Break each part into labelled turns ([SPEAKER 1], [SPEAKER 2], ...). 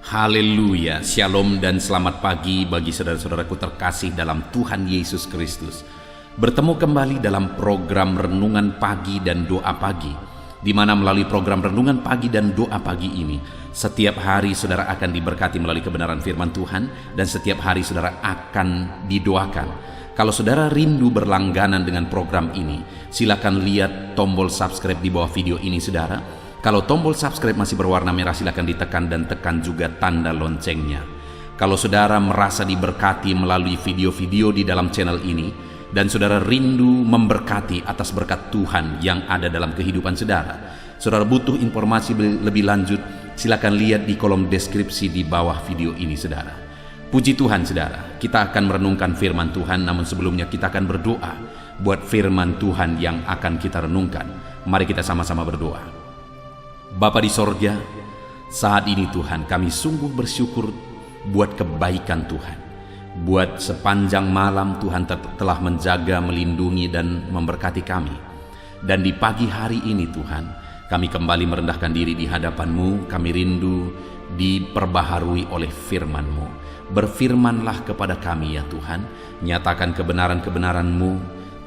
[SPEAKER 1] Haleluya, shalom dan selamat pagi bagi saudara-saudaraku terkasih dalam Tuhan Yesus Kristus. Bertemu kembali dalam program Renungan Pagi dan Doa Pagi, di mana melalui program Renungan Pagi dan Doa Pagi ini, setiap hari saudara akan diberkati melalui kebenaran firman Tuhan, dan setiap hari saudara akan didoakan. Kalau saudara rindu berlangganan dengan program ini, silakan lihat tombol subscribe di bawah video ini saudara. Kalau tombol subscribe masih berwarna merah, silakan ditekan dan tekan juga tanda loncengnya. Kalau saudara merasa diberkati melalui video-video di dalam channel ini, dan saudara rindu memberkati atas berkat Tuhan yang ada dalam kehidupan saudara butuh informasi lebih lanjut, silakan lihat di kolom deskripsi di bawah video ini saudara. Puji Tuhan saudara, kita akan merenungkan firman Tuhan, namun sebelumnya kita akan berdoa buat firman Tuhan yang akan kita renungkan. Mari kita sama-sama berdoa. Bapa di sorga, saat ini Tuhan kami sungguh bersyukur buat kebaikan Tuhan. Buat sepanjang malam Tuhan telah menjaga, melindungi dan memberkati kami. Dan di pagi hari ini Tuhan, kami kembali merendahkan diri di hadapan-Mu. Kami rindu diperbaharui oleh firman-Mu. Berfirmanlah kepada kami ya Tuhan, nyatakan kebenaran-kebenaran-Mu,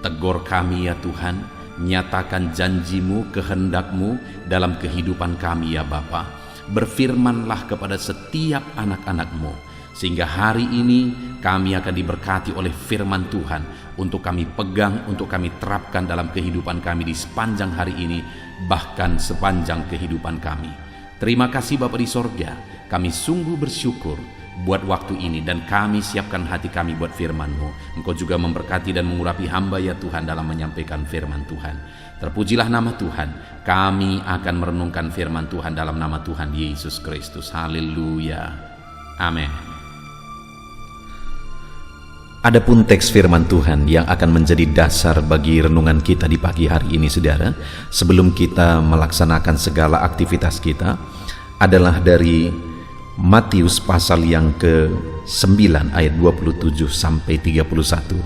[SPEAKER 1] tegur kami ya Tuhan, nyatakan janji-Mu, kehendak-Mu dalam kehidupan kami ya Bapa. Berfirmanlah kepada setiap anak-anak-Mu, sehingga hari ini kami akan diberkati oleh firman Tuhan untuk kami pegang, untuk kami terapkan dalam kehidupan kami di sepanjang hari ini, bahkan sepanjang kehidupan kami. Terima kasih Bapa di sorga, kami sungguh bersyukur buat waktu ini, dan kami siapkan hati kami buat firman-Mu. Engkau juga memberkati dan mengurapi hamba ya Tuhan dalam menyampaikan firman Tuhan. Terpujilah nama Tuhan. Kami akan merenungkan firman Tuhan dalam nama Tuhan Yesus Kristus. Haleluya. Amin. Adapun teks firman Tuhan yang akan menjadi dasar bagi renungan kita di pagi hari ini saudara, sebelum kita melaksanakan segala aktivitas kita, adalah dari Matius pasal yang ke-9 ayat 27 sampai 31.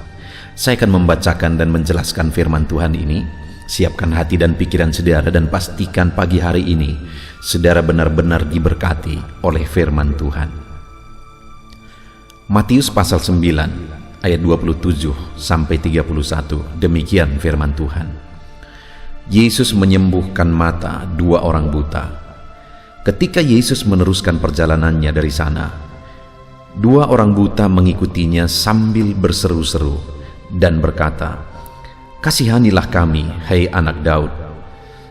[SPEAKER 1] Saya akan membacakan dan menjelaskan firman Tuhan ini. Siapkan hati dan pikiran saudara, dan pastikan pagi hari ini saudara benar-benar diberkati oleh firman Tuhan. Matius pasal 9 ayat 27 sampai 31. Demikian firman Tuhan. Yesus menyembuhkan mata dua orang buta. Ketika Yesus meneruskan perjalanannya dari sana, dua orang buta mengikutinya sambil berseru-seru dan berkata, "Kasihanilah kami, hai anak Daud."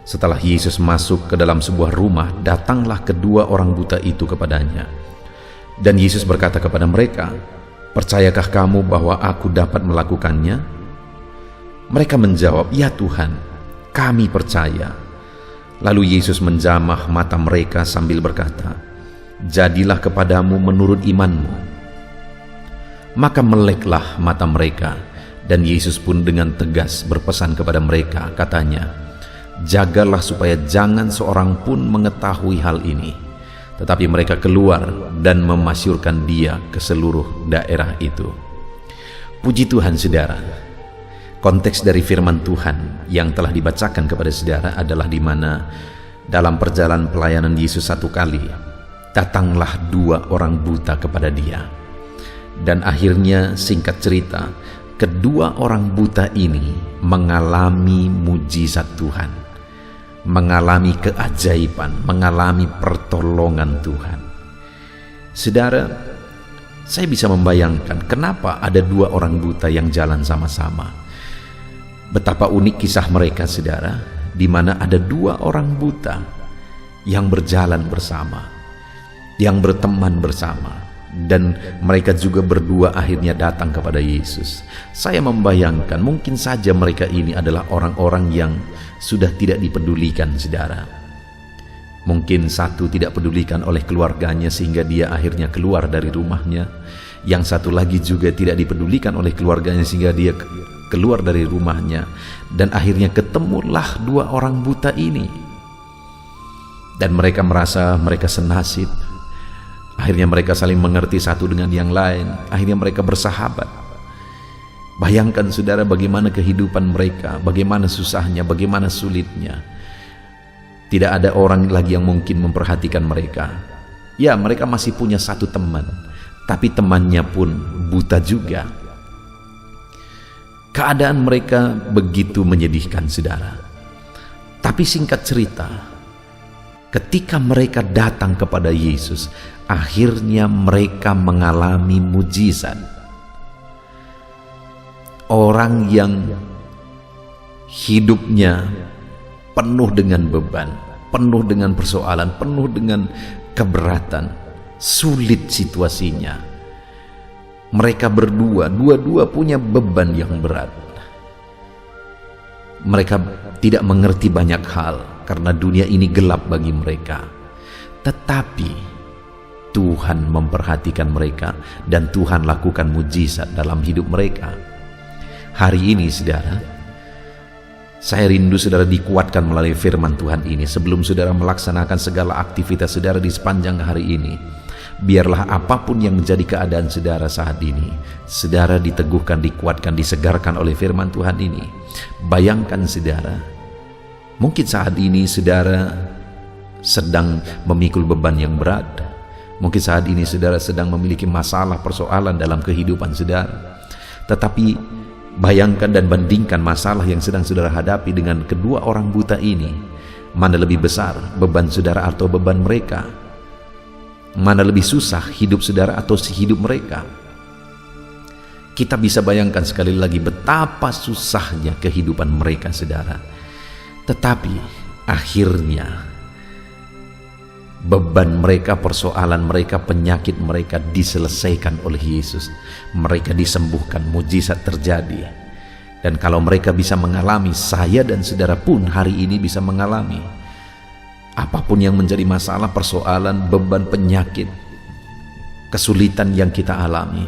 [SPEAKER 1] Setelah Yesus masuk ke dalam sebuah rumah, datanglah kedua orang buta itu kepadanya. Dan Yesus berkata kepada mereka, "Percayakah kamu bahwa aku dapat melakukannya?" Mereka menjawab, "Ya Tuhan, kami percaya." Lalu Yesus menjamah mata mereka sambil berkata, "Jadilah kepadamu menurut imanmu." Maka meleklah mata mereka, dan Yesus pun dengan tegas berpesan kepada mereka, katanya, "Jagalah supaya jangan seorang pun mengetahui hal ini." Tetapi mereka keluar dan memasyurkan Dia ke seluruh daerah itu. Puji Tuhan saudara. Konteks dari firman Tuhan yang telah dibacakan kepada saudara adalah di mana dalam perjalanan pelayanan Yesus satu kali, datanglah dua orang buta kepada Dia. Dan akhirnya singkat cerita, kedua orang buta ini mengalami mujizat Tuhan, mengalami keajaiban, mengalami pertolongan Tuhan. Saudara, saya bisa membayangkan kenapa ada dua orang buta yang jalan sama-sama. Betapa unik kisah mereka saudara, di mana ada dua orang buta yang berjalan bersama, yang berteman bersama, dan mereka juga berdua akhirnya datang kepada Yesus. Saya membayangkan mungkin saja mereka ini adalah orang-orang yang sudah tidak dipedulikan saudara. Mungkin satu tidak pedulikan oleh keluarganya sehingga dia akhirnya keluar dari rumahnya. Yang satu lagi juga tidak dipedulikan oleh keluarganya sehingga dia keluar dari rumahnya, dan akhirnya ketemulah dua orang buta ini, dan mereka merasa mereka senasib. Akhirnya mereka saling mengerti satu dengan yang lain, akhirnya mereka bersahabat. Bayangkan saudara bagaimana kehidupan mereka, bagaimana susahnya, bagaimana sulitnya. Tidak ada orang lagi yang mungkin memperhatikan mereka. Ya, mereka masih punya satu teman, tapi temannya pun buta juga. Keadaan mereka begitu menyedihkan, saudara. Tapi singkat cerita, ketika mereka datang kepada Yesus, akhirnya mereka mengalami mujizat. Orang yang hidupnya penuh dengan beban, penuh dengan persoalan, penuh dengan keberatan, sulit situasinya. Mereka dua-dua punya beban yang berat. Mereka tidak mengerti banyak hal karena dunia ini gelap bagi mereka. Tetapi Tuhan memperhatikan mereka dan Tuhan lakukan mujizat dalam hidup mereka. Hari ini, saudara, saya rindu saudara dikuatkan melalui firman Tuhan ini. Sebelum saudara melaksanakan segala aktivitas saudara di sepanjang hari ini, biarlah apapun yang menjadi keadaan saudara saat ini, saudara diteguhkan, dikuatkan, disegarkan oleh firman Tuhan ini. Bayangkan saudara, mungkin saat ini saudara sedang memikul beban yang berat. Mungkin saat ini saudara sedang memiliki masalah, persoalan dalam kehidupan saudara. Tetapi bayangkan dan bandingkan masalah yang sedang saudara hadapi dengan kedua orang buta ini. Mana lebih besar beban saudara atau beban mereka? Mana lebih susah hidup saudara atau hidup mereka? Kita bisa bayangkan sekali lagi betapa susahnya kehidupan mereka, saudara. Tetapi akhirnya beban mereka, persoalan mereka, penyakit mereka diselesaikan oleh Yesus. Mereka disembuhkan, mujizat terjadi. Dan kalau mereka bisa mengalami, saya dan saudara pun hari ini bisa mengalami. Apapun yang menjadi masalah, persoalan, beban, penyakit, kesulitan yang kita alami,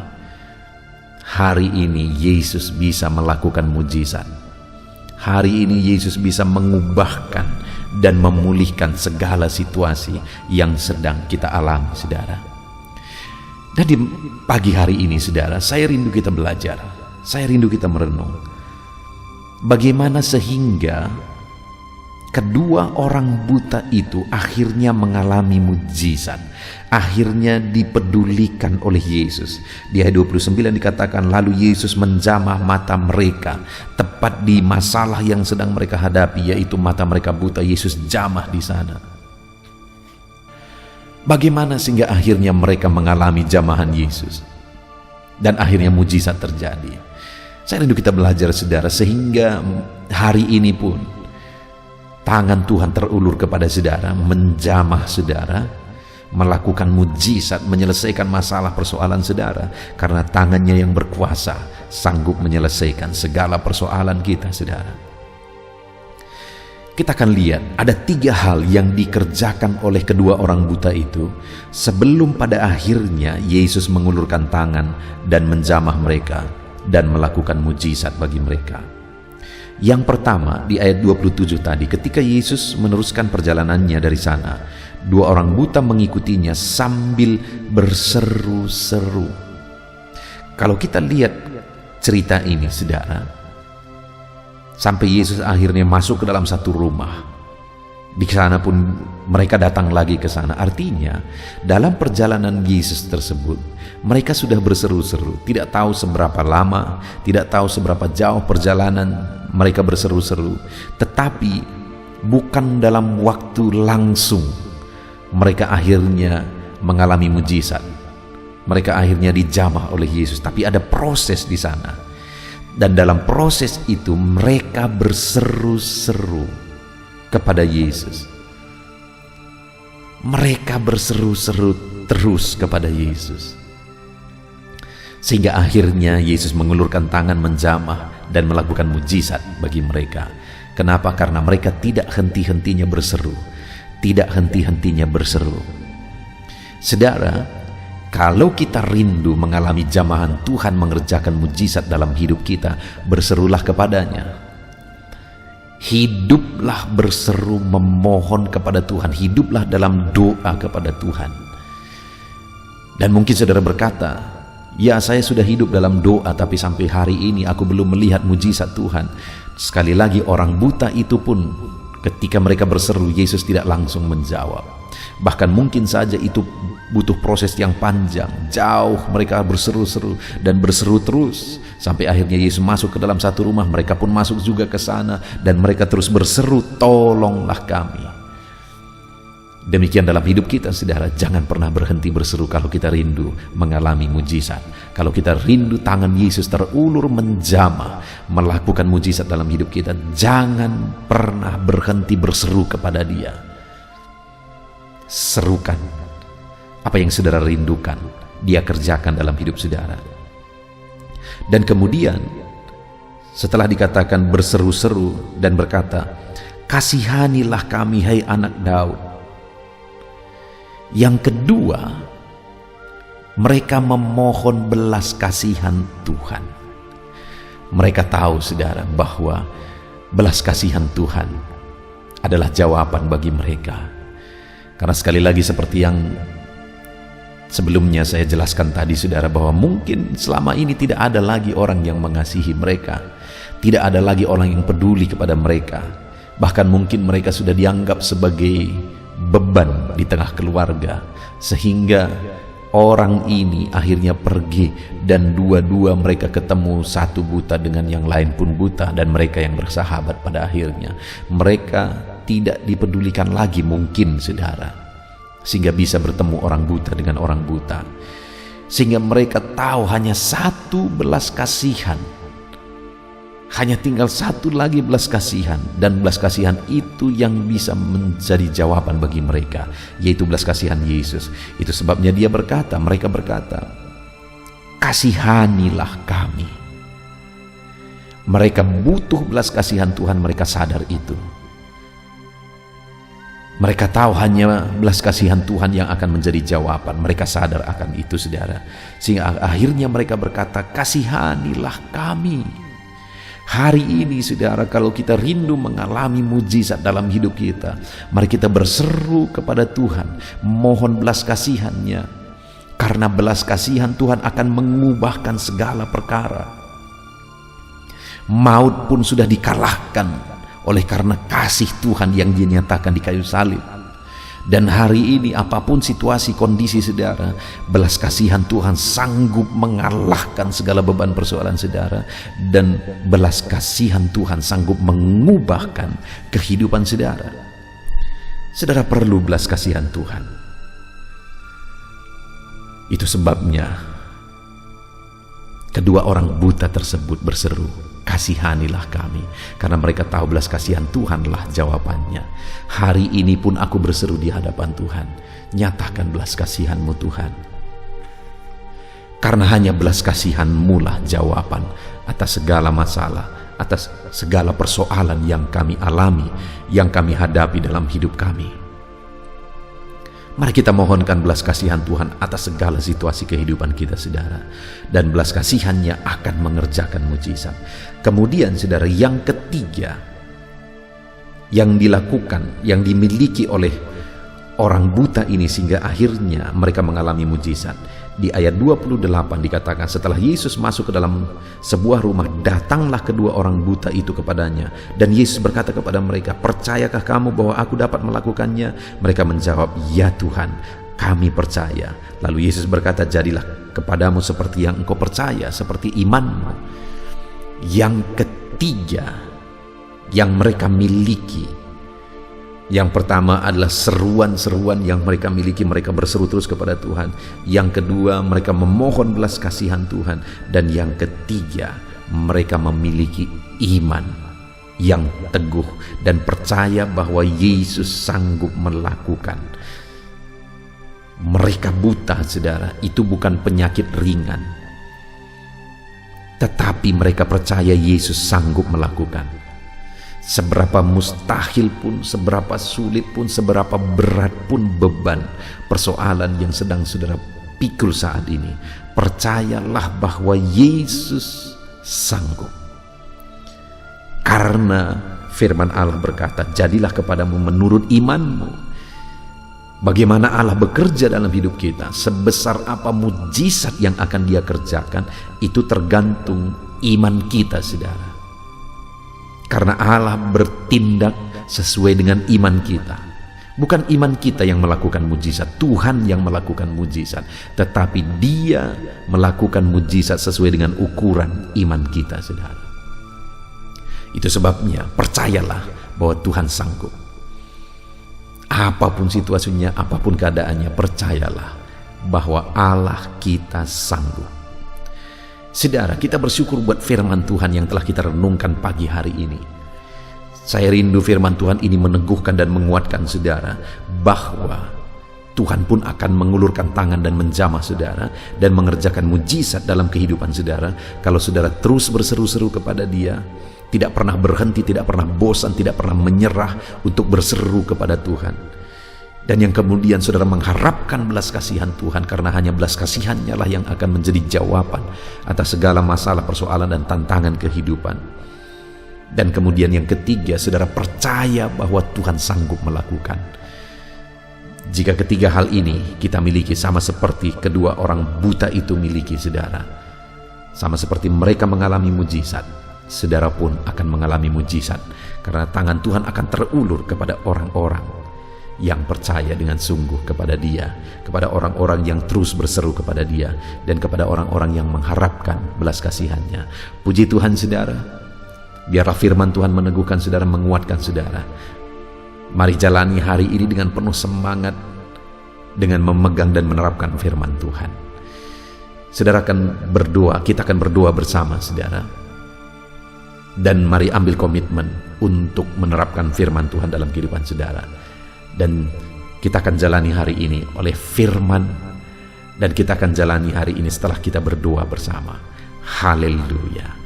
[SPEAKER 1] hari ini Yesus bisa melakukan mujizat. Hari ini Yesus bisa mengubahkan dan memulihkan segala situasi yang sedang kita alami, saudara. Dan di pagi hari ini, saudara, saya rindu kita belajar, saya rindu kita merenung bagaimana sehingga kedua orang buta itu akhirnya mengalami mujizat, akhirnya dipedulikan oleh Yesus. Di ayat 29 dikatakan, lalu Yesus menjamah mata mereka tepat di masalah yang sedang mereka hadapi, yaitu mata mereka buta. Yesus jamah di sana. Bagaimana sehingga akhirnya mereka mengalami jamahan Yesus dan akhirnya mujizat terjadi? Saya rindu kita belajar, saudara, sehingga hari ini pun tangan Tuhan terulur kepada saudara, menjamah saudara, melakukan mujizat, menyelesaikan masalah persoalan saudara, karena tangannya yang berkuasa sanggup menyelesaikan segala persoalan kita, saudara. Kita akan lihat ada 3 hal yang dikerjakan oleh kedua orang buta itu sebelum pada akhirnya Yesus mengulurkan tangan dan menjamah mereka dan melakukan mujizat bagi mereka. Yang pertama di ayat 27 tadi, ketika Yesus meneruskan perjalanannya dari sana, 2 orang buta mengikutinya sambil berseru-seru. Kalau kita lihat cerita ini, saudara, sampai Yesus akhirnya masuk ke dalam satu rumah. Di sana pun mereka datang lagi ke sana. Artinya dalam perjalanan Yesus tersebut, mereka sudah berseru-seru. Tidak tahu seberapa lama, tidak tahu seberapa jauh perjalanan mereka berseru-seru. Tetapi bukan dalam waktu langsung mereka akhirnya mengalami mujizat. Mereka akhirnya dijamah oleh Yesus. Tapi ada proses di sana. Dan dalam proses itu mereka berseru-seru kepada Yesus. Mereka berseru-seru terus kepada Yesus. Sehingga akhirnya Yesus mengulurkan tangan menjamah dan melakukan mujizat bagi mereka. Kenapa? Karena mereka tidak henti-hentinya berseru. Tidak henti-hentinya berseru. Saudara, kalau kita rindu mengalami jamahan Tuhan mengerjakan mujizat dalam hidup kita, berserulah kepadanya. Hiduplah berseru memohon kepada Tuhan. Hiduplah dalam doa kepada Tuhan. Dan mungkin saudara berkata, ya, saya sudah hidup dalam doa, tapi sampai hari ini aku belum melihat mujizat Tuhan. Sekali lagi, orang buta itu pun ketika mereka berseru, Yesus tidak langsung menjawab. Bahkan mungkin saja itu butuh proses yang panjang, jauh mereka berseru-seru dan berseru terus sampai akhirnya Yesus masuk ke dalam satu rumah, mereka pun masuk juga ke sana dan mereka terus berseru, tolonglah kami. Demikian dalam hidup kita, saudara, jangan pernah berhenti berseru kalau kita rindu mengalami mujizat. Kalau kita rindu tangan Yesus terulur menjamah melakukan mujizat dalam hidup kita, jangan pernah berhenti berseru kepada Dia. Serukan apa yang saudara rindukan, Dia kerjakan dalam hidup saudara. Dan kemudian setelah dikatakan berseru-seru dan berkata, kasihanilah kami hai anak Daud. Yang kedua, mereka memohon belas kasihan Tuhan. Mereka tahu, saudara, bahwa belas kasihan Tuhan adalah jawaban bagi mereka. Karena sekali lagi seperti yang sebelumnya saya jelaskan tadi, saudara, bahwa mungkin selama ini tidak ada lagi orang yang mengasihi mereka, tidak ada lagi orang yang peduli kepada mereka. Bahkan mungkin mereka sudah dianggap sebagai beban di tengah keluarga, sehingga orang ini akhirnya pergi dan dua-dua mereka ketemu, satu buta dengan yang lain pun buta, dan mereka yang bersahabat pada akhirnya mereka tidak dipedulikan lagi mungkin, saudara, sehingga bisa bertemu orang buta dengan orang buta, sehingga mereka tahu hanya satu belas kasihan, hanya tinggal satu lagi belas kasihan, dan belas kasihan itu yang bisa menjadi jawaban bagi mereka, yaitu belas kasihan Yesus. Itu sebabnya mereka berkata, kasihanilah kami. Mereka butuh belas kasihan Tuhan, mereka sadar itu. Mereka tahu hanya belas kasihan Tuhan yang akan menjadi jawaban. Mereka sadar akan itu, saudara, sehingga akhirnya mereka berkata, kasihanilah kami. Hari ini, saudara, kalau kita rindu mengalami mujizat dalam hidup kita, mari kita berseru kepada Tuhan, mohon belas kasihan-Nya, karena belas kasihan Tuhan akan mengubahkan segala perkara. Maut pun sudah dikalahkan oleh karena kasih Tuhan yang dinyatakan di kayu salib. Dan hari ini apapun situasi kondisi saudara, belas kasihan Tuhan sanggup mengalahkan segala beban persoalan saudara, dan belas kasihan Tuhan sanggup mengubahkan kehidupan saudara. Saudara perlu belas kasihan Tuhan. Itu sebabnya kedua orang buta tersebut berseru, kasihanilah kami, karena mereka tahu belas kasihan Tuhanlah jawabannya. Hari ini pun aku berseru di hadapan Tuhan, nyatakan belas kasihan-Mu Tuhan, karena hanya belas kasihan-Mu lah jawaban atas segala masalah, atas segala persoalan yang kami alami, yang kami hadapi dalam hidup kami. Mari kita mohonkan belas kasihan Tuhan atas segala situasi kehidupan kita, saudara, dan belas kasihan-Nya akan mengerjakan mujizat. Kemudian, saudara, yang ketiga yang dilakukan, yang dimiliki oleh orang buta ini sehingga akhirnya mereka mengalami mujizat, di ayat 28 dikatakan, setelah Yesus masuk ke dalam sebuah rumah, datanglah kedua orang buta itu kepadanya, dan Yesus berkata kepada mereka, percayakah kamu bahwa aku dapat melakukannya? Mereka menjawab, ya Tuhan, kami percaya. Lalu Yesus berkata, jadilah kepadamu seperti yang engkau percaya, seperti imanmu. Yang ketiga yang mereka miliki, yang pertama adalah seruan-seruan yang mereka miliki, mereka berseru terus kepada Tuhan. Yang kedua, mereka memohon belas kasihan Tuhan. Dan yang ketiga, mereka memiliki iman yang teguh dan percaya bahwa Yesus sanggup melakukan. Mereka buta, saudara, itu bukan penyakit ringan, tetapi mereka percaya Yesus sanggup melakukan. Seberapa mustahil pun, seberapa sulit pun, seberapa berat pun beban persoalan yang sedang saudara pikul saat ini, percayalah bahwa Yesus sanggup. Karena firman Allah berkata, jadilah kepadamu menurut imanmu. Bagaimana Allah bekerja dalam hidup kita, sebesar apa mujizat yang akan Dia kerjakan, itu tergantung iman kita, saudara. Karena Allah bertindak sesuai dengan iman kita. Bukan iman kita yang melakukan mujizat, Tuhan yang melakukan mujizat. Tetapi Dia melakukan mujizat sesuai dengan ukuran iman kita, saudara. Itu sebabnya percayalah bahwa Tuhan sanggup. Apapun situasinya, apapun keadaannya, percayalah bahwa Allah kita sanggup. Saudara, kita bersyukur buat firman Tuhan yang telah kita renungkan pagi hari ini. Saya rindu firman Tuhan ini meneguhkan dan menguatkan saudara bahwa Tuhan pun akan mengulurkan tangan dan menjamah saudara dan mengerjakan mujizat dalam kehidupan saudara kalau saudara terus berseru-seru kepada Dia, tidak pernah berhenti, tidak pernah bosan, tidak pernah menyerah untuk berseru kepada Tuhan. Dan yang kemudian saudara mengharapkan belas kasihan Tuhan, karena hanya belas kasihannya lah yang akan menjadi jawaban atas segala masalah, persoalan dan tantangan kehidupan. Dan kemudian yang ketiga, saudara percaya bahwa Tuhan sanggup melakukan. Jika ketiga hal ini kita miliki, sama seperti kedua orang buta itu miliki, saudara, sama seperti mereka mengalami mujizat, saudara pun akan mengalami mujizat, karena tangan Tuhan akan terulur kepada orang-orang yang percaya dengan sungguh kepada Dia, kepada orang-orang yang terus berseru kepada Dia, dan kepada orang-orang yang mengharapkan belas kasihan-Nya. Puji Tuhan, saudara. Biarlah firman Tuhan meneguhkan saudara, menguatkan saudara. Mari jalani hari ini dengan penuh semangat, dengan memegang dan menerapkan firman Tuhan. Saudara akan berdoa, kita akan berdoa bersama, saudara. Dan mari ambil komitmen untuk menerapkan firman Tuhan dalam kehidupan saudara. Dan kita akan jalani hari ini oleh firman, dan kita akan jalani hari ini setelah kita berdoa bersama. Haleluya.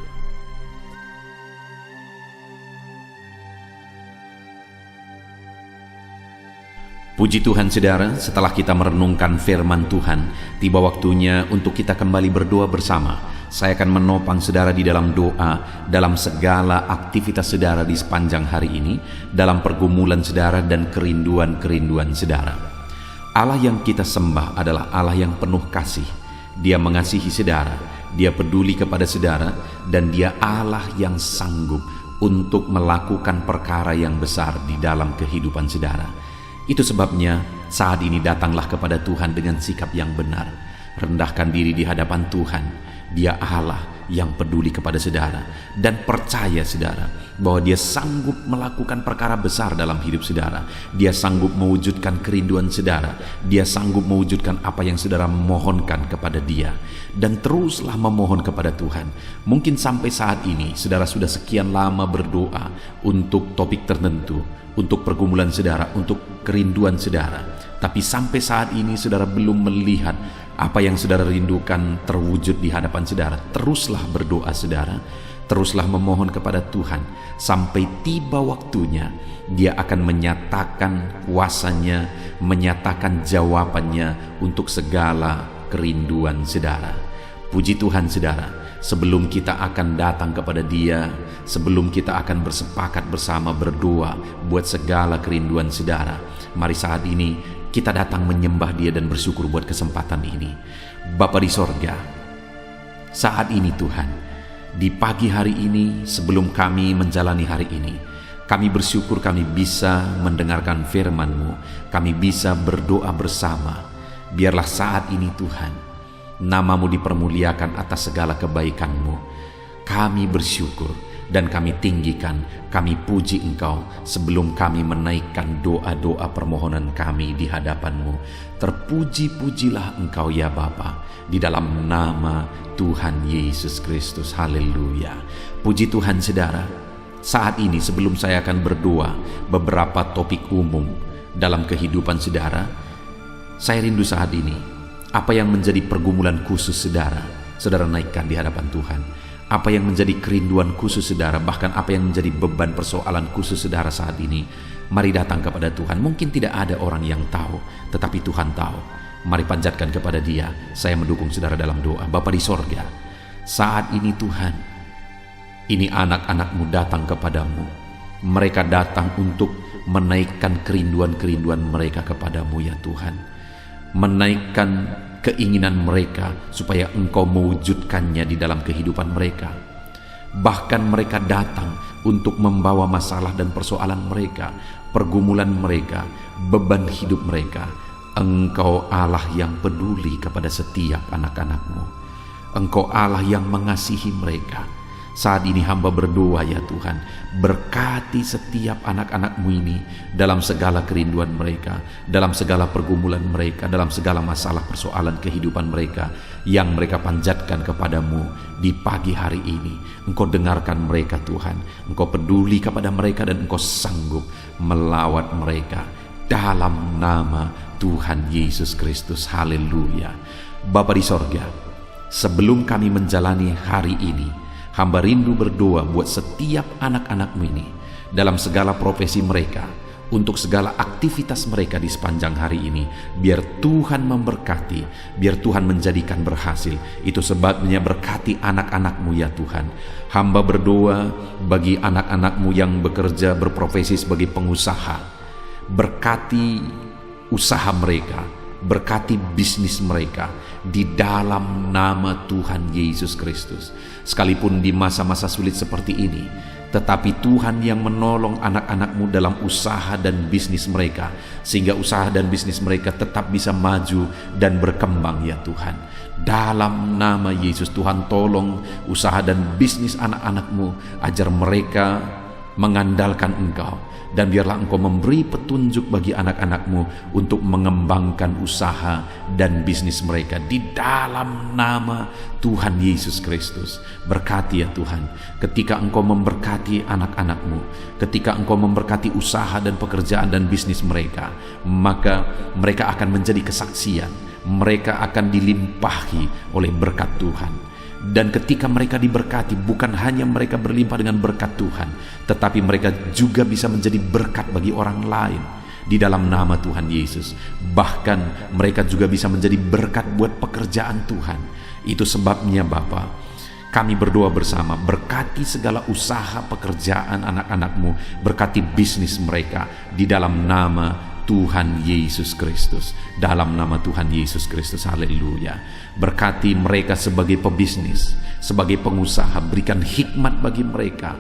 [SPEAKER 1] Puji Tuhan, saudara, setelah kita merenungkan firman Tuhan, tiba waktunya untuk kita kembali berdoa bersama. Saya akan menopang saudara di dalam doa, dalam segala aktivitas saudara di sepanjang hari ini, dalam pergumulan saudara dan kerinduan-kerinduan saudara. Allah yang kita sembah adalah Allah yang penuh kasih. Dia mengasihi saudara, Dia peduli kepada saudara, dan Dia Allah yang sanggup untuk melakukan perkara yang besar di dalam kehidupan saudara. Itu sebabnya saat ini datanglah kepada Tuhan dengan sikap yang benar. Rendahkan diri di hadapan Tuhan. Dia Allah yang peduli kepada saudara. Dan percaya saudara bahwa Dia sanggup melakukan perkara besar dalam hidup saudara. Dia sanggup mewujudkan kerinduan saudara. Dia sanggup mewujudkan apa yang saudara mohonkan kepada Dia. Dan teruslah memohon kepada Tuhan. Mungkin sampai saat ini saudara sudah sekian lama berdoa untuk topik tertentu, untuk pergumulan saudara, untuk kerinduan saudara. Tapi sampai saat ini saudara belum melihat apa yang saudara rindukan terwujud di hadapan saudara. Teruslah berdoa saudara, teruslah memohon kepada Tuhan. Sampai tiba waktunya Dia akan menyatakan kuasanya, menyatakan jawabannya untuk segala kerinduan saudara. Puji Tuhan saudara. Sebelum kita akan datang kepada Dia, sebelum kita akan bersepakat bersama berdoa buat segala kerinduan saudara, mari saat ini kita datang menyembah Dia dan bersyukur buat kesempatan ini. Bapa di sorga, saat ini Tuhan, di pagi hari ini sebelum kami menjalani hari ini, kami bersyukur kami bisa mendengarkan firman-Mu, kami bisa berdoa bersama. Biarlah saat ini Tuhan, Nama-Mu dipermuliakan atas segala kebaikan-Mu. Kami bersyukur dan kami tinggikan, kami puji Engkau sebelum kami menaikkan doa-doa permohonan kami di hadapan-Mu. Terpuji-pujilah Engkau ya Bapa, di dalam nama Tuhan Yesus Kristus. Haleluya. Puji Tuhan saudara. Saat ini sebelum saya akan berdoa beberapa topik umum dalam kehidupan saudara, saya rindu saat ini apa yang menjadi pergumulan khusus saudara, saudara naikkan di hadapan Tuhan. Apa yang menjadi kerinduan khusus saudara, bahkan apa yang menjadi beban persoalan khusus saudara saat ini, mari datang kepada Tuhan. Mungkin tidak ada orang yang tahu, tetapi Tuhan tahu. Mari panjatkan kepada Dia. Saya mendukung saudara dalam doa. Bapa di sorga, saat ini Tuhan, ini anak-anak-Mu datang kepadamu. Mereka datang untuk menaikkan kerinduan-kerinduan mereka kepadamu ya Tuhan. Menaikkan keinginan mereka supaya Engkau mewujudkannya di dalam kehidupan mereka. Bahkan mereka datang untuk membawa masalah dan persoalan mereka, pergumulan mereka, beban hidup mereka. Engkau Allah yang peduli kepada setiap anak-anak-Mu. Engkau Allah yang mengasihi mereka. Saat ini hamba berdoa ya Tuhan, berkati setiap anak-anak-Mu ini dalam segala kerinduan mereka, dalam segala pergumulan mereka, dalam segala masalah persoalan kehidupan mereka yang mereka panjatkan kepadamu di pagi hari ini. Engkau dengarkan mereka Tuhan, Engkau peduli kepada mereka dan Engkau sanggup melawat mereka dalam nama Tuhan Yesus Kristus. Haleluya. Bapa di sorga, sebelum kami menjalani hari ini, hamba rindu berdoa buat setiap anak-anak-Mu ini dalam segala profesi mereka, untuk segala aktivitas mereka di sepanjang hari ini. Biar Tuhan memberkati, biar Tuhan menjadikan berhasil. Itu sebabnya berkati anak-anak-Mu ya Tuhan. Hamba berdoa bagi anak-anak-Mu yang bekerja berprofesi sebagai pengusaha. Berkati usaha mereka, berkati bisnis mereka di dalam nama Tuhan Yesus Kristus. Sekalipun di masa-masa sulit seperti ini, tetapi Tuhan yang menolong anak-anak-Mu dalam usaha dan bisnis mereka, sehingga usaha dan bisnis mereka tetap bisa maju dan berkembang ya Tuhan. Dalam nama Yesus, Tuhan tolong usaha dan bisnis anak-anak-Mu, ajar mereka mengandalkan Engkau. Dan biarlah Engkau memberi petunjuk bagi anak-anak-Mu untuk mengembangkan usaha dan bisnis mereka di dalam nama Tuhan Yesus Kristus. Berkati ya Tuhan, ketika Engkau memberkati anak-anak-Mu, ketika Engkau memberkati usaha dan pekerjaan dan bisnis mereka, maka mereka akan menjadi kesaksian, mereka akan dilimpahi oleh berkat Tuhan. Dan ketika mereka diberkati, bukan hanya mereka berlimpah dengan berkat Tuhan, tetapi mereka juga bisa menjadi berkat bagi orang lain di dalam nama Tuhan Yesus. Bahkan mereka juga bisa menjadi berkat buat pekerjaan Tuhan. Itu sebabnya Bapa, kami berdoa bersama, berkati segala usaha pekerjaan anak-anak-Mu, berkati bisnis mereka di dalam nama Tuhan Yesus Kristus. Dalam nama Tuhan Yesus Kristus. Haleluya. Berkati mereka sebagai pebisnis, sebagai pengusaha. Berikan hikmat bagi mereka,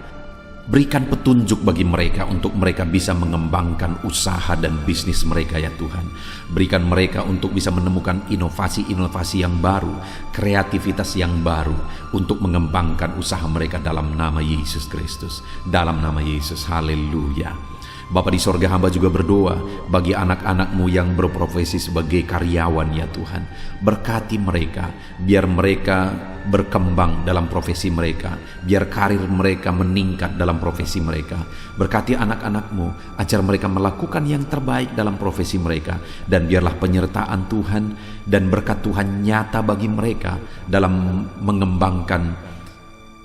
[SPEAKER 1] berikan petunjuk bagi mereka untuk mereka bisa mengembangkan usaha dan bisnis mereka ya Tuhan. Berikan mereka untuk bisa menemukan inovasi-inovasi yang baru, kreativitas yang baru untuk mengembangkan usaha mereka dalam nama Yesus Kristus. Dalam nama Yesus. Haleluya. Bapa di sorga, hamba juga berdoa bagi anak-anak-Mu yang berprofesi sebagai karyawan ya Tuhan. Berkati mereka, biar mereka berkembang dalam profesi mereka, biar karir mereka meningkat dalam profesi mereka. Berkati anak-anak-Mu, ajar mereka melakukan yang terbaik dalam profesi mereka. Dan biarlah penyertaan Tuhan dan berkat Tuhan nyata bagi mereka dalam mengembangkan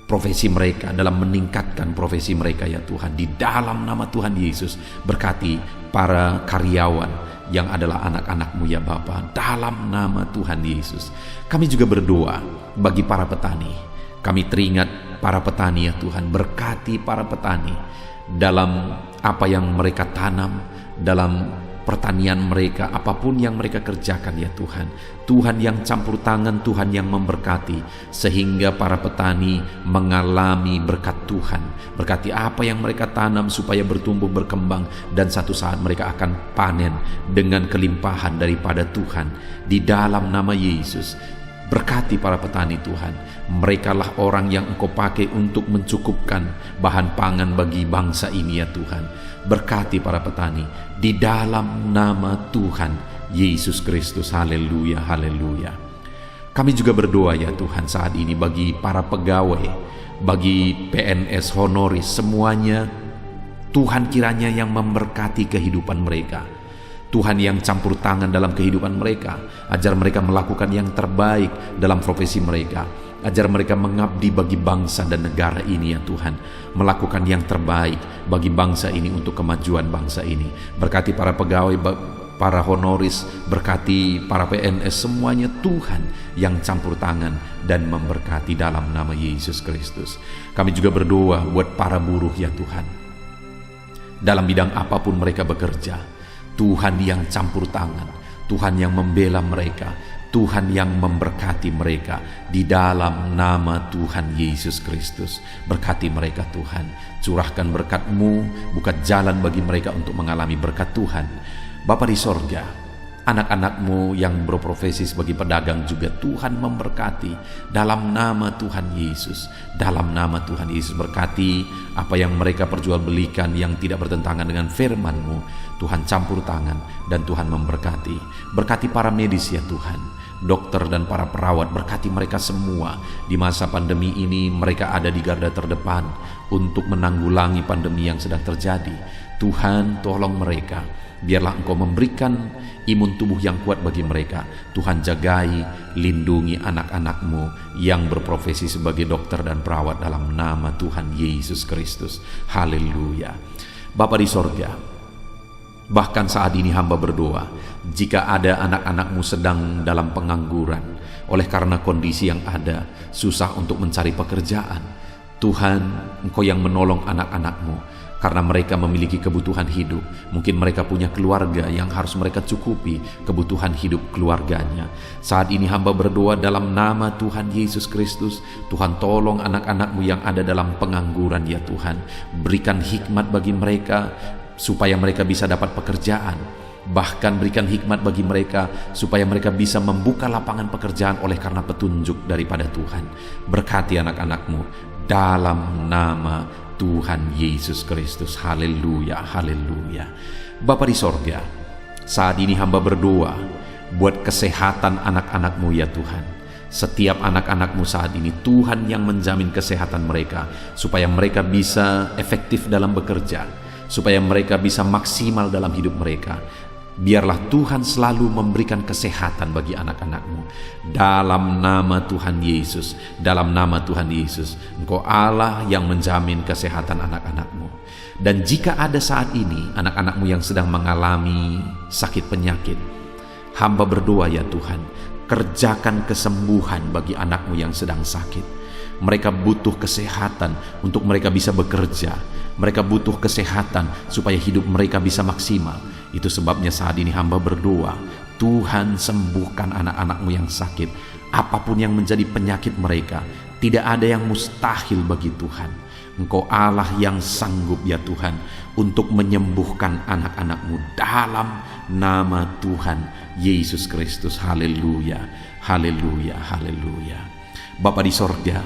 [SPEAKER 1] profesi mereka, dalam meningkatkan profesi mereka ya Tuhan. Di dalam nama Tuhan Yesus, berkati para karyawan yang adalah anak-anak-Mu ya Bapa. Dalam nama Tuhan Yesus. Kami juga berdoa bagi para petani. Kami teringat para petani ya Tuhan. Berkati para petani dalam apa yang mereka tanam, dalam pertanian mereka, apapun yang mereka kerjakan ya Tuhan. Tuhan yang campur tangan, Tuhan yang memberkati, sehingga para petani mengalami berkat Tuhan. Berkati apa yang mereka tanam supaya bertumbuh berkembang, dan satu saat mereka akan panen dengan kelimpahan daripada Tuhan. Di dalam nama Yesus, berkati para petani Tuhan. Merekalah orang yang Engkau pakai untuk mencukupkan bahan pangan bagi bangsa ini ya Tuhan. Berkati para petani di dalam nama Tuhan Yesus Kristus. Haleluya, haleluya. Kami juga berdoa ya Tuhan saat ini bagi para pegawai, bagi PNS honoris semuanya. Tuhan kiranya yang memberkati kehidupan mereka. Tuhan yang campur tangan dalam kehidupan mereka, ajar mereka melakukan yang terbaik dalam profesi mereka, ajar mereka mengabdi bagi bangsa dan negara ini ya Tuhan, melakukan yang terbaik bagi bangsa ini untuk kemajuan bangsa ini. Berkati para pegawai, para honoris, berkati para PNS semuanya, Tuhan yang campur tangan dan memberkati dalam nama Yesus Kristus. Kami juga berdoa buat para buruh ya Tuhan, dalam bidang apapun mereka bekerja. Tuhan yang campur tangan, Tuhan yang membela mereka, Tuhan yang memberkati mereka di dalam nama Tuhan Yesus Kristus. Berkati mereka Tuhan, curahkan berkat-Mu, buka jalan bagi mereka untuk mengalami berkat Tuhan. Bapa di sorga, anak-anak-Mu yang berprofesi sebagai pedagang juga Tuhan memberkati dalam nama Tuhan Yesus. Dalam nama Tuhan Yesus, berkati apa yang mereka perjualbelikan yang tidak bertentangan dengan firman-Mu. Tuhan campur tangan dan Tuhan memberkati. Berkati para medis ya Tuhan, dokter dan para perawat, berkati mereka semua. Di masa pandemi ini mereka ada di garda terdepan untuk menanggulangi pandemi yang sedang terjadi. Tuhan tolong mereka, biarlah Engkau memberikan imun tubuh yang kuat bagi mereka. Tuhan jagai, lindungi anak-anak-Mu yang berprofesi sebagai dokter dan perawat dalam nama Tuhan Yesus Kristus. Haleluya. Bapa di sorga, bahkan saat ini hamba berdoa, jika ada anak-anak-Mu sedang dalam pengangguran oleh karena kondisi yang ada, susah untuk mencari pekerjaan, Tuhan, Engkau yang menolong anak-anak-Mu karena mereka memiliki kebutuhan hidup. Mungkin mereka punya keluarga yang harus mereka cukupi kebutuhan hidup keluarganya. Saat ini hamba berdoa dalam nama Tuhan Yesus Kristus, Tuhan tolong anak-anak-Mu yang ada dalam pengangguran ya Tuhan. Berikan hikmat bagi mereka supaya mereka bisa dapat pekerjaan. Bahkan berikan hikmat bagi mereka supaya mereka bisa membuka lapangan pekerjaan oleh karena petunjuk daripada Tuhan. Berkati anak-anak-Mu dalam nama Tuhan Yesus Kristus. Haleluya, haleluya. Bapa di sorga, saat ini hamba berdoa buat kesehatan anak-anak-Mu ya Tuhan. Setiap anak-anak-Mu saat ini, Tuhan yang menjamin kesehatan mereka supaya mereka bisa efektif dalam bekerja, supaya mereka bisa maksimal dalam hidup mereka. Biarlah Tuhan selalu memberikan kesehatan bagi anak-anak-Mu dalam nama Tuhan Yesus. Dalam nama Tuhan Yesus, Engkau Allah yang menjamin kesehatan anak-anak-Mu. Dan jika ada saat ini anak-anak-Mu yang sedang mengalami sakit penyakit, hamba berdoa ya Tuhan, kerjakan kesembuhan bagi anak-Mu yang sedang sakit. Mereka butuh kesehatan untuk mereka bisa bekerja. Mereka butuh kesehatan supaya hidup mereka bisa maksimal. Itu sebabnya saat ini hamba berdoa, Tuhan sembuhkan anak-anak-Mu yang sakit. Apapun yang menjadi penyakit mereka, tidak ada yang mustahil bagi Tuhan. Engkau Allah yang sanggup ya Tuhan untuk menyembuhkan anak-anak-Mu dalam nama Tuhan Yesus Kristus. Haleluya, haleluya, haleluya. Bapa di sorga,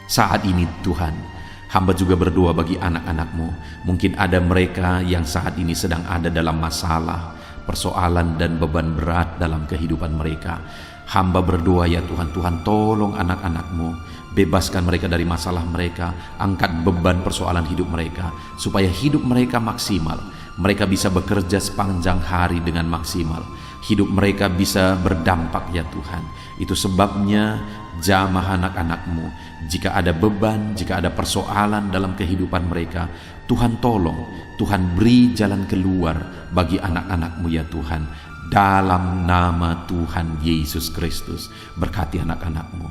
[SPEAKER 1] saat ini Tuhan, hamba juga berdoa bagi anak-anak-Mu. Mungkin ada mereka yang saat ini sedang ada dalam masalah, persoalan dan beban berat dalam kehidupan mereka. Hamba berdoa ya Tuhan, Tuhan tolong anak-anak-Mu, bebaskan mereka dari masalah mereka, angkat beban persoalan hidup mereka, supaya hidup mereka maksimal. Mereka bisa bekerja sepanjang hari dengan maksimal. Hidup mereka bisa berdampak ya Tuhan. Itu sebabnya jamah anak-anak-Mu, jika ada beban, jika ada persoalan dalam kehidupan mereka, Tuhan tolong, Tuhan beri jalan keluar bagi anak-anak-Mu ya Tuhan. Dalam nama Tuhan Yesus Kristus, berkati anak-anak-Mu.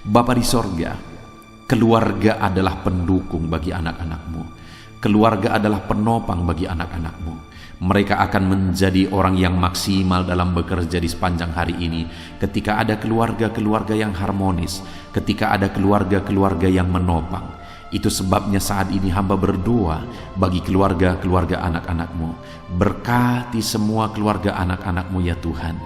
[SPEAKER 1] Bapa di sorga, keluarga adalah pendukung bagi anak-anak-Mu. Keluarga adalah penopang bagi anak-anak-Mu. Mereka akan menjadi orang yang maksimal dalam bekerja di sepanjang hari ini ketika ada keluarga-keluarga yang harmonis, ketika ada keluarga-keluarga yang menopang. Itu sebabnya saat ini hamba berdoa bagi keluarga-keluarga anak-anak-Mu. Berkati semua keluarga anak-anak-Mu ya Tuhan.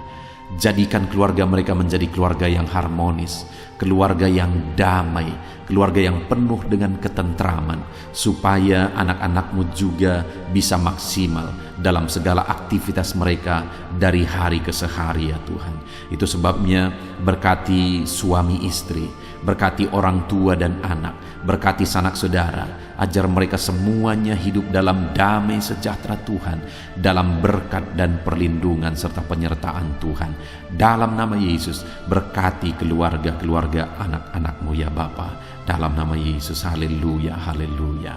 [SPEAKER 1] Jadikan keluarga mereka menjadi keluarga yang harmonis, keluarga yang damai, keluarga yang penuh dengan ketentraman, supaya anak-anak-Mu juga bisa maksimal dalam segala aktivitas mereka dari hari ke sehari ya Tuhan. Itu sebabnya berkati suami istri, berkati orang tua dan anak, berkati sanak saudara, ajar mereka semuanya hidup dalam damai sejahtera Tuhan, dalam berkat dan perlindungan serta penyertaan Tuhan. Dalam nama Yesus, berkati keluarga-keluarga anak-anak-Mu ya Bapa. Dalam nama Yesus, haleluya, haleluya.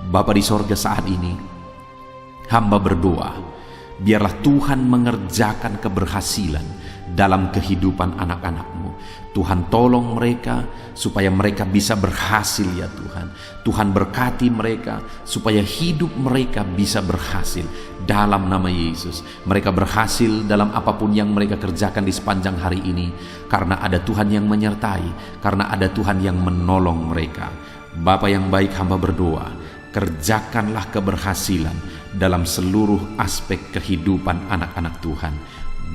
[SPEAKER 1] Bapa di sorga, saat ini hamba berdoa, biarlah Tuhan mengerjakan keberhasilan dalam kehidupan anak-anak-Mu. Tuhan tolong mereka supaya mereka bisa berhasil ya Tuhan. Tuhan berkati mereka supaya hidup mereka bisa berhasil dalam nama Yesus. Mereka berhasil dalam apapun yang mereka kerjakan di sepanjang hari ini, karena ada Tuhan yang menyertai, karena ada Tuhan yang menolong mereka. Bapa yang baik, hamba berdoa, kerjakanlah keberhasilan dalam seluruh aspek kehidupan anak-anak Tuhan.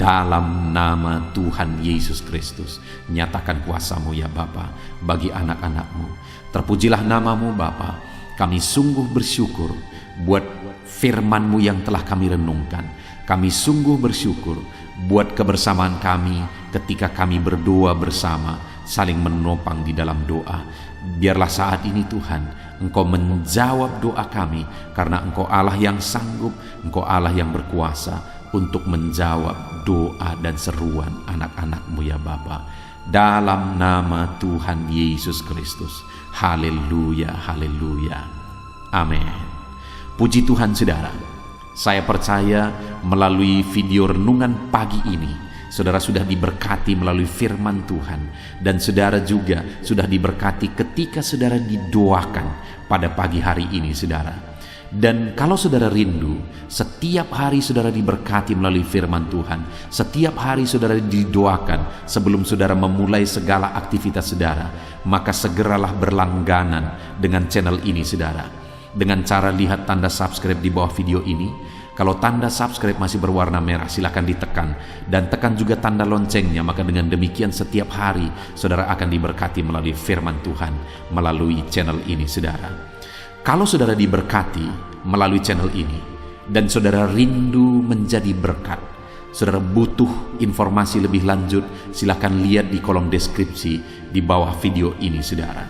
[SPEAKER 1] Dalam nama Tuhan Yesus Kristus, nyatakan kuasa-Mu ya Bapa bagi anak-anak-Mu. Terpujilah nama-Mu Bapa. Kami sungguh bersyukur buat firman-Mu yang telah kami renungkan. Kami sungguh bersyukur buat kebersamaan kami ketika kami berdoa bersama, saling menopang di dalam doa. Biarlah saat ini Tuhan, Engkau menjawab doa kami, karena Engkau Allah yang sanggup, Engkau Allah yang berkuasa untuk menjawab doa dan seruan anak-anak-Mu ya Bapa. Dalam nama Tuhan Yesus Kristus. Haleluya, haleluya. Amin. Puji Tuhan saudara. Saya percaya melalui video renungan pagi ini, saudara sudah diberkati melalui firman Tuhan. Dan saudara juga sudah diberkati ketika saudara didoakan pada pagi hari ini saudara. Dan kalau saudara rindu, setiap hari saudara diberkati melalui firman Tuhan, setiap hari saudara didoakan sebelum saudara memulai segala aktivitas saudara, maka segeralah berlangganan dengan channel ini saudara. Dengan cara lihat tanda subscribe di bawah video ini. Kalau tanda subscribe masih berwarna merah, silakan ditekan, dan tekan juga tanda loncengnya. Maka dengan demikian setiap hari saudara akan diberkati melalui firman Tuhan melalui channel ini saudara. Kalau saudara diberkati melalui channel ini dan saudara rindu menjadi berkat, saudara butuh informasi lebih lanjut, silakan lihat di kolom deskripsi di bawah video ini saudara.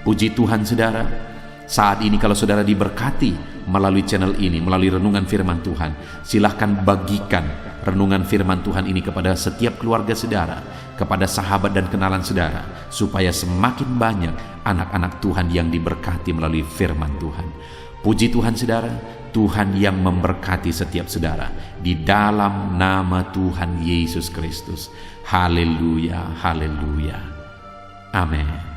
[SPEAKER 1] Puji Tuhan saudara, saat ini kalau saudara diberkati melalui channel ini, melalui renungan firman Tuhan, silahkan bagikan renungan firman Tuhan ini kepada setiap keluarga saudara, kepada sahabat dan kenalan saudara, supaya semakin banyak anak-anak Tuhan yang diberkati melalui firman Tuhan. Puji Tuhan saudara, Tuhan yang memberkati setiap saudara di dalam nama Tuhan Yesus Kristus. Haleluya, haleluya. Amin.